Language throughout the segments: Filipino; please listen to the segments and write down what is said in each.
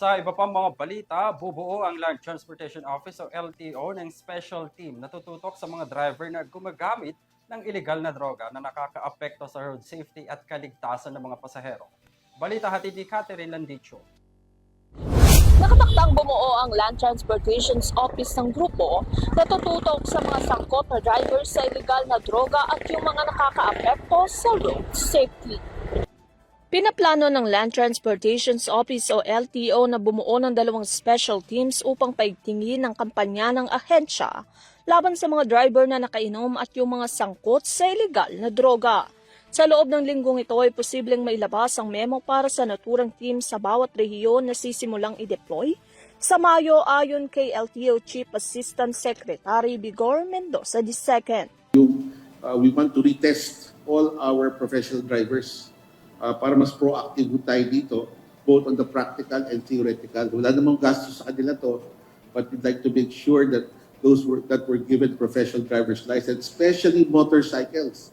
Sa iba pang mga balita, bubuo ang Land Transportation Office o LTO ng special team na tututok sa mga driver na gumagamit ng illegal na droga na nakakaapekto sa road safety at kaligtasan ng mga pasahero. Balita hatid ni Catherine Landicho. Nakataktang bumuo ang Land Transportation Office ng grupo na tututok sa mga sangkot na drivers sa illegal na droga at yung mga nakakaapekto sa road safety. Pinaplano ng Land Transportation Office o LTO na bumuo ng 2 special teams upang paigtingin ang kampanya ng ahensya laban sa mga driver na nakainom at yung mga sangkot sa illegal na droga. Sa loob ng linggong ito ay posibleng mailabas ang memo para sa naturang team sa bawat rehiyon na sisimulang i-deploy sa Mayo ayon kay LTO Chief Assistant Secretary Vigor Mendoza II. We want to retest all our professional drivers para mas proactive tayo dito, both on the practical and theoretical. Wala namang gastos sa kanila to, but we'd like to make sure that those that were given professional driver's license, especially motorcycles.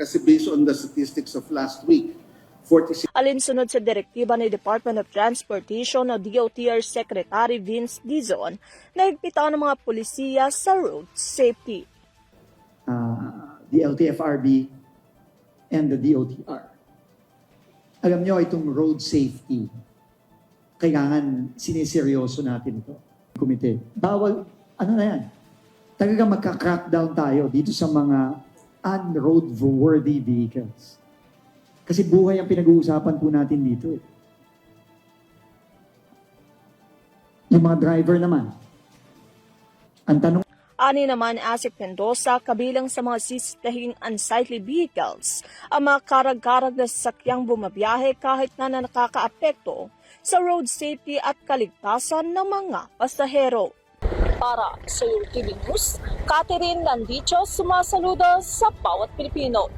Kasi based on the statistics of last week, 46... Alinsunod sa direktiba ni Department of Transportation o DOTR Secretary Vince Dizon na higpitan ng mga pulisiya sa road safety. The LTFRB and the DOTR. Alam nyo, itong road safety, kailangan siniseryoso natin ito. Komite. Bawal, ano na yan? Talagang magka-crackdown tayo dito sa mga unroadworthy vehicles. Kasi buhay ang pinag-uusapan po natin dito. Yung mga driver naman, ang tanong, Ani naman Asik Mendoza, kabilang sa mga sisitahing unsightly vehicles, ang mga karag-karag na sasakyang bumabiyahe kahit na nakakaapekto sa road safety at kaligtasan ng mga pasahero. Para sa UTV News, Catherine Landicho, sumasaludo sa bawat Pilipino.